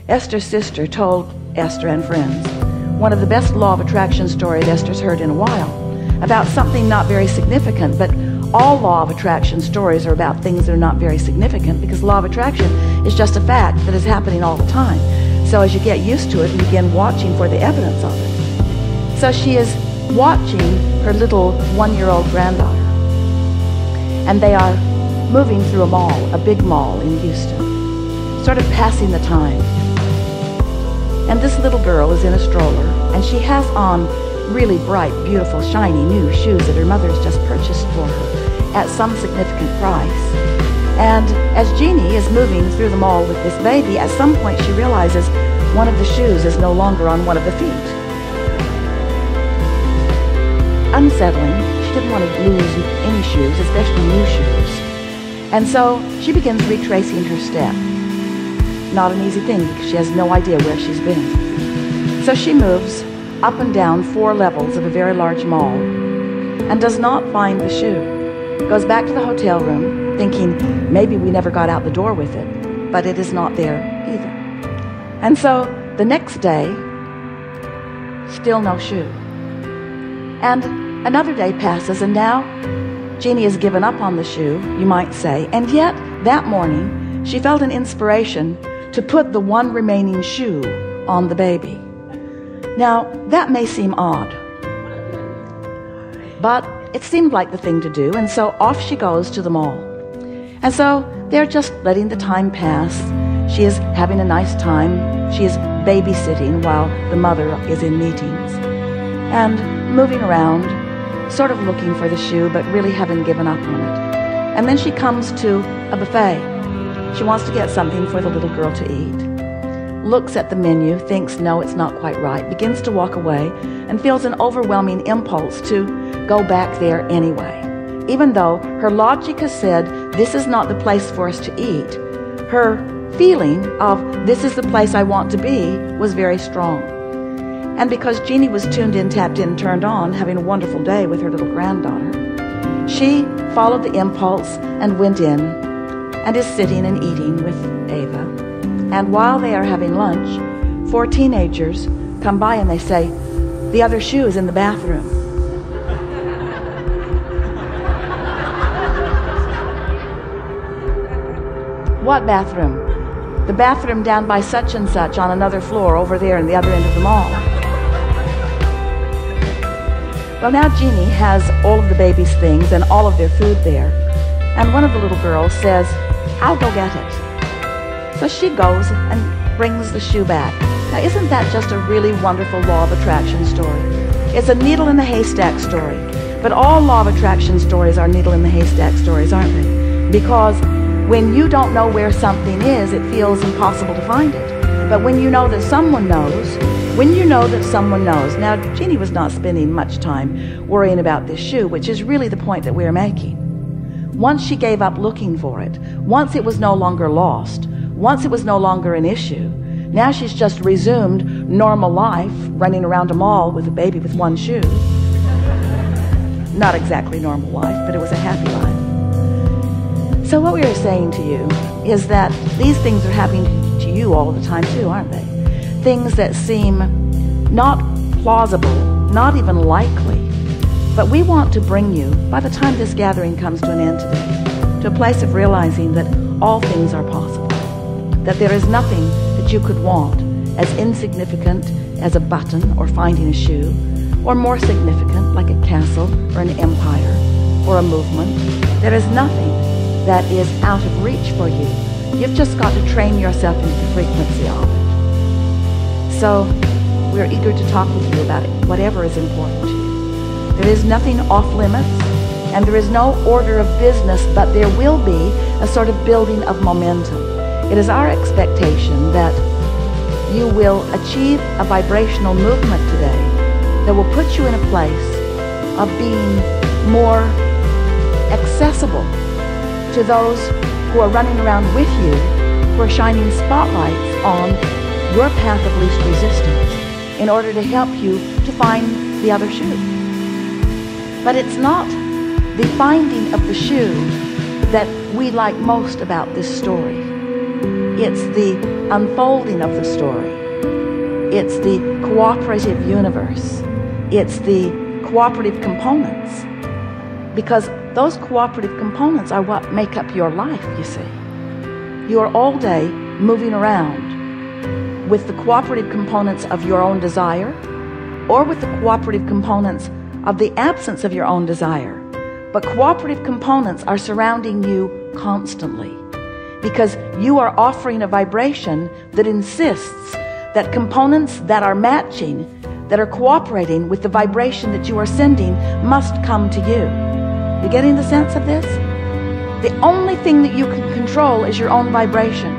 Esther's sister told Esther and friends one of the best law of attraction stories Esther's heard in a while, about something not very significant. But all law of attraction stories are about things that are not very significant, because law of attraction is just a fact that is happening all the time. So as you get used to it and begin watching for the evidence of it. So she is watching her little 1-year-old granddaughter, and they are moving through a mall, a big mall in Houston, sort of passing the time. And this little girl is in a stroller, and she has on really bright, beautiful, shiny new shoes that her mother has just purchased for her at some significant price. And as Jeannie is moving through the mall with this baby, at some point she realizes one of the shoes is no longer on one of the feet. Unsettling. She didn't want to lose any shoes, especially new shoes. And so she begins retracing her step. Not an easy thing, because she has no idea where she's been. So she moves up and down 4 levels of a very large mall and does not find the shoe. Goes back to the hotel room thinking maybe we never got out the door with it, but it is not there either. And so the next day, still no shoe. And another day passes, and now Jeannie has given up on the shoe, you might say. And yet that morning she felt an inspiration to put the one remaining shoe on the baby. Now, that may seem odd, but it seemed like the thing to do, and so off she goes to the mall. And so they're just letting the time pass. She is having a nice time. She is babysitting while the mother is in meetings, and moving around, sort of looking for the shoe, but really haven't given up on it. And then she comes to a buffet. She wants to get something for the little girl to eat. Looks at the menu, thinks, no, it's not quite right, begins to walk away, and feels an overwhelming impulse to go back there anyway. Even though her logic has said, this is not the place for us to eat, her feeling of, this is the place I want to be, was very strong. And because Jeannie was tuned in, tapped in, turned on, having a wonderful day with her little granddaughter, she followed the impulse and went in, and is sitting and eating with Ava. And while they are having lunch, 4 teenagers come by and they say, the other shoe is in the bathroom. What bathroom? The bathroom down by such and such on another floor over there in the other end of the mall. Well, now Jeannie has all of the baby's things and all of their food there. And one of the little girls says, I'll go get it. So she goes and brings the shoe back. Now, isn't that just a really wonderful law of attraction story? It's a needle in the haystack story. But all law of attraction stories are needle in the haystack stories, aren't they? Because when you don't know where something is, it feels impossible to find it. But when you know that someone knows, when you know that someone knows. Now, Jeannie was not spending much time worrying about this shoe, which is really the point that we're making. Once she gave up looking for it, once it was no longer lost, once it was no longer an issue, now she's just resumed normal life, running around a mall with a baby with 1 shoe. Not exactly normal life, but it was a happy life. So what we are saying to you is that these things are happening to you all the time too, aren't they? Things that seem not plausible, not even likely. But we want to bring you, by the time this gathering comes to an end today, to a place of realizing that all things are possible. That there is nothing that you could want as insignificant as a button or finding a shoe, or more significant like a castle or an empire or a movement. There is nothing that is out of reach for you. You've just got to train yourself into the frequency of it. So we're eager to talk with you about it, whatever is important to you. There is nothing off limits, and there is no order of business, but there will be a sort of building of momentum. It is our expectation that you will achieve a vibrational movement today that will put you in a place of being more accessible to those who are running around with you, who are shining spotlights on your path of least resistance in order to help you to find the other shoe. But it's not the finding of the shoe that we like most about this story. It's the unfolding of the story. It's the cooperative universe. It's the cooperative components. Because those cooperative components are what make up your life, you see. You are all day moving around with the cooperative components of your own desire, or with the cooperative components of the absence of your own desire. But cooperative components are surrounding you constantly, because you are offering a vibration that insists that components that are matching, that are cooperating with the vibration that you are sending, must come to you. You getting the sense of this? The only thing that you can control is your own vibration.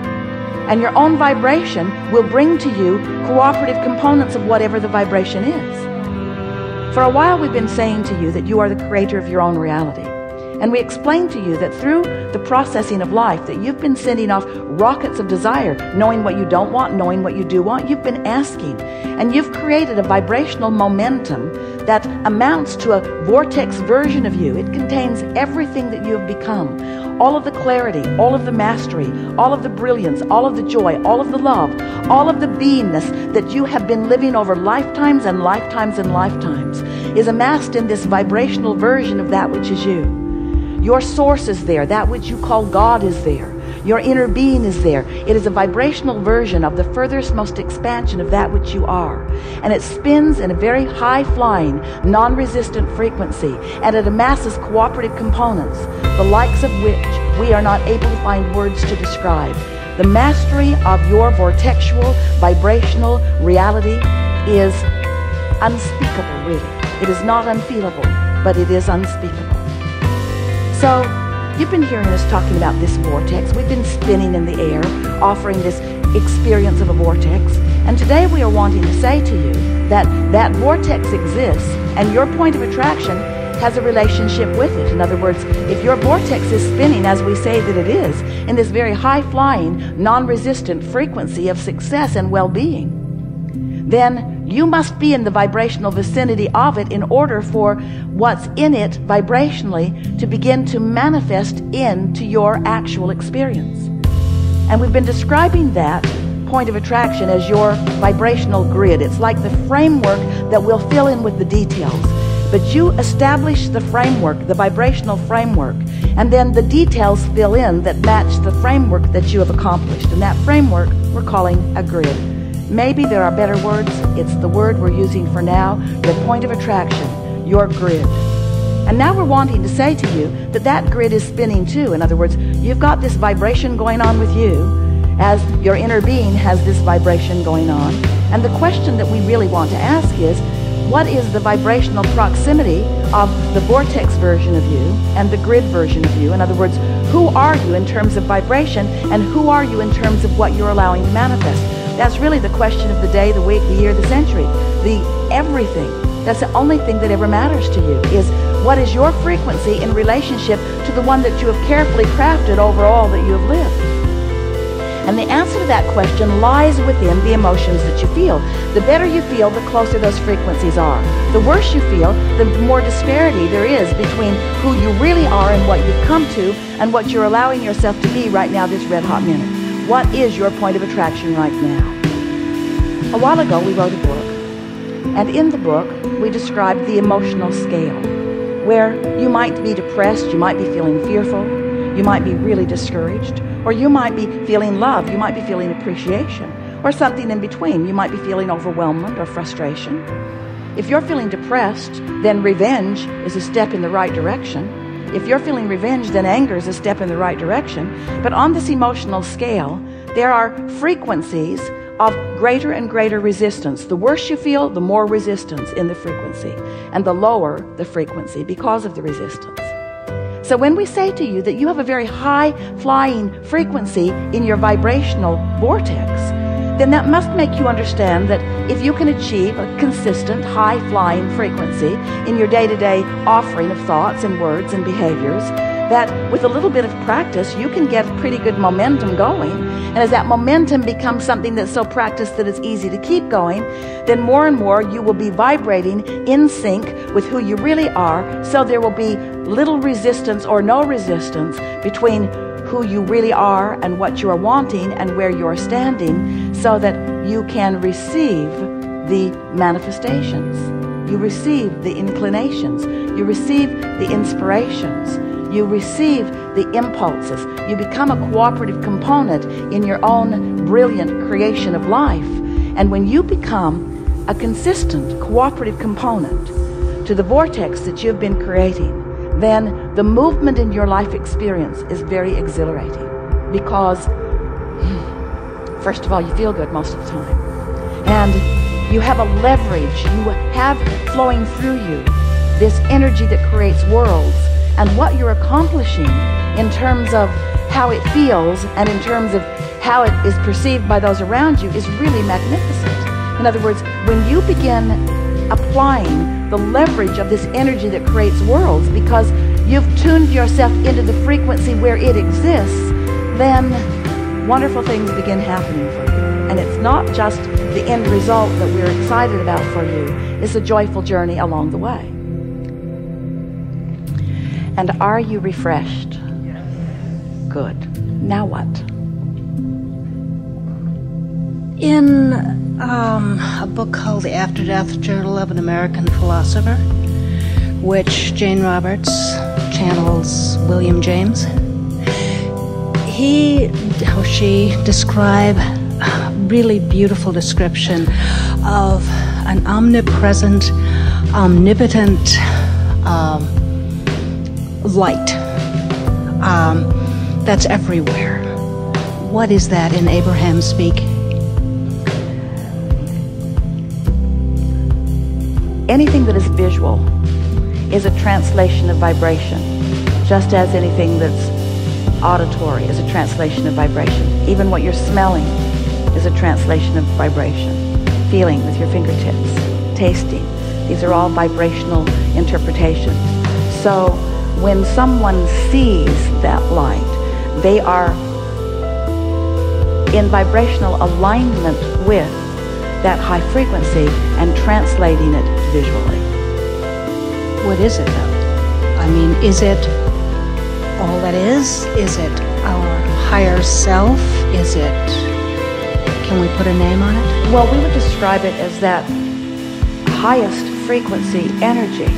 And your own vibration will bring to you cooperative components of whatever the vibration is. For a while we've been saying to you that you are the creator of your own reality. And we explained to you that through the processing of life, that you've been sending off rockets of desire, knowing what you don't want, knowing what you do want. You've been asking, and you've created a vibrational momentum that amounts to a vortex version of you. It contains everything that you have become. All of the clarity, all of the mastery, all of the brilliance, all of the joy, all of the love, all of the beingness that you have been living over lifetimes and lifetimes and lifetimes is amassed in this vibrational version of that which is you. Your source is there. That which you call God is there. Your inner being is there. It is a vibrational version of the furthest most expansion of that which you are. And it spins in a very high-flying, non-resistant frequency, and it amasses cooperative components, the likes of which we are not able to find words to describe. The mastery of your vortexual, vibrational reality is unspeakable, really. It is not unfeelable, but it is unspeakable. So, you've been hearing us talking about this vortex. We've been spinning in the air, offering this experience of a vortex. And today we are wanting to say to you that that vortex exists, and your point of attraction has a relationship with it. In other words, if your vortex is spinning, as we say that it is, in this very high-flying, non-resistant frequency of success and well-being, then you must be in the vibrational vicinity of it in order for what's in it vibrationally to begin to manifest into your actual experience. And we've been describing that point of attraction as your vibrational grid. It's like the framework that will fill in with the details. But you establish the framework, the vibrational framework, and then the details fill in that match the framework that you have accomplished. And that framework we're calling a grid. Maybe there are better words. It's the word we're using for now, your point of attraction, your grid. And now we're wanting to say to you that that grid is spinning too. In other words, you've got this vibration going on with you as your inner being has this vibration going on. And the question that we really want to ask is, what is the vibrational proximity of the vortex version of you and the grid version of you? In other words, who are you in terms of vibration, and who are you in terms of what you're allowing to manifest? That's really the question of the day, the week, the year, the century, the everything. That's the only thing that ever matters to you, is what is your frequency in relationship to the one that you have carefully crafted over all that you have lived. And the answer to that question lies within the emotions that you feel. The better you feel, the closer those frequencies are. The worse you feel, the more disparity there is between who you really are and what you've come to and what you're allowing yourself to be right now, this red hot minute. What is your point of attraction right now? A while ago, we wrote a book. And in the book, we described the emotional scale, where you might be depressed, you might be feeling fearful, you might be really discouraged, or you might be feeling love, you might be feeling appreciation, or something in between. You might be feeling overwhelmment or frustration. If you're feeling depressed, then revenge is a step in the right direction. If you're feeling revenge, then anger is a step in the right direction. But on this emotional scale, there are frequencies of greater and greater resistance. The worse you feel, the more resistance in the frequency, and the lower the frequency because of the resistance. So when we say to you that you have a very high flying frequency in your vibrational vortex, then that must make you understand that if you can achieve a consistent high flying frequency in your day-to-day offering of thoughts and words and behaviors, that with a little bit of practice you can get pretty good momentum going. And as that momentum becomes something that's so practiced that it's easy to keep going, then more and more you will be vibrating in sync with who you really are, so there will be little resistance or no resistance between who you really are and what you are wanting and where you are standing, so that you can receive the manifestations. You receive the inclinations. You receive the inspirations. You receive the impulses. You become a cooperative component in your own brilliant creation of life. And when you become a consistent cooperative component to the vortex that you've been creating, then the movement in your life experience is very exhilarating, because first of all, you feel good most of the time, and you have a leverage. You have flowing through you this energy that creates worlds, and what you're accomplishing in terms of how it feels and in terms of how it is perceived by those around you is really magnificent. In other words, when you begin applying the leverage of this energy that creates worlds, because you've tuned yourself into the frequency where it exists, then wonderful things begin happening for you. And it's not just the end result that we're excited about for you. It's a joyful journey along the way. And are you refreshed? Yes. Good. Now what? In a book called The After Death Journal of an American Philosopher, which Jane Roberts channels William James, he or she describe a really beautiful description of an omnipresent, omnipotent light that's everywhere. What is that in Abraham speak? Anything that is visual is a translation of vibration, just as anything that's auditory is a translation of vibration. Even what you're smelling is a translation of vibration. Feeling with your fingertips, tasting, these are all vibrational interpretations. So when someone sees that light, they are in vibrational alignment with that high frequency and translating it visually. What is it though? I mean, is it all that is? Is it our higher self? Is it, can we put a name on it? Well, we would describe it as that highest frequency energy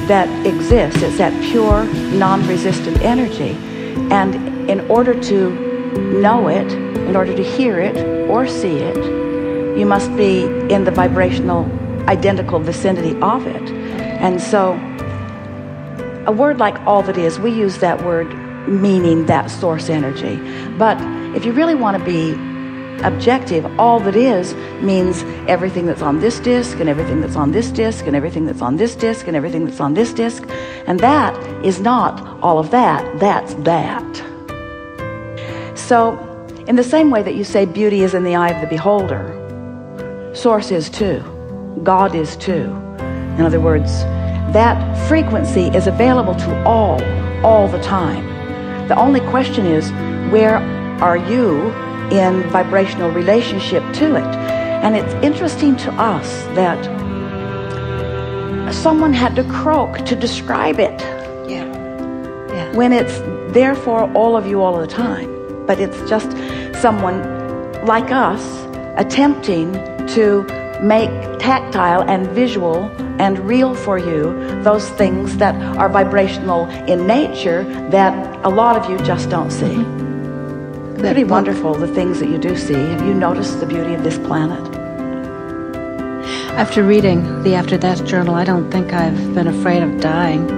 that exists. It's that pure, non-resistant energy. And in order to know it, in order to hear it or see it, you must be in the vibrational identical vicinity of it. And so a word like all that is, we use that word meaning that source energy. But if you really want to be objective, all that is means everything that's on this disc and everything that's on this disc and everything that's on this disc and everything that's on this disc. And that is not all of that, that's that. So in the same way that you say beauty is in the eye of the beholder, source is too, God is too. In other words, that frequency is available to all the time. The only question is, where are you in vibrational relationship to it? And it's interesting to us that someone had to croak to describe it. Yeah. When it's there for all of you all the time. But it's just someone like us attempting to make tactile and visual and real for you those things that are vibrational in nature that a lot of you just don't see. Pretty wonderful, the things that you do see. Have you noticed the beauty of this planet? After reading the After Death Journal, I don't think I've been afraid of dying.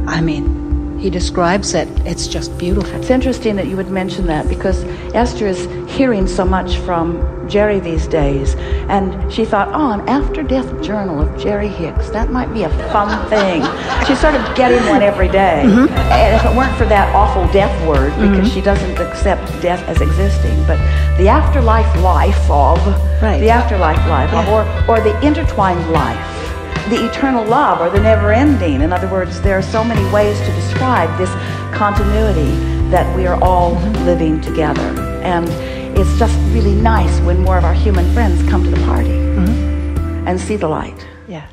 I mean, he describes it. It's just beautiful. It's interesting that you would mention that, because Esther is hearing so much from Jerry these days, and she thought, oh, an after-death journal of Jerry Hicks, that might be a fun thing. She's sort of getting one every day. And if it weren't for that awful death word, because she doesn't accept death as existing, but the afterlife life of, the afterlife life of, or the intertwined life, the eternal love, or the never-ending. In other words, there are so many ways to describe this continuity that we are all living together. And it's just really nice when more of our human friends come to the party and see the light. Yeah.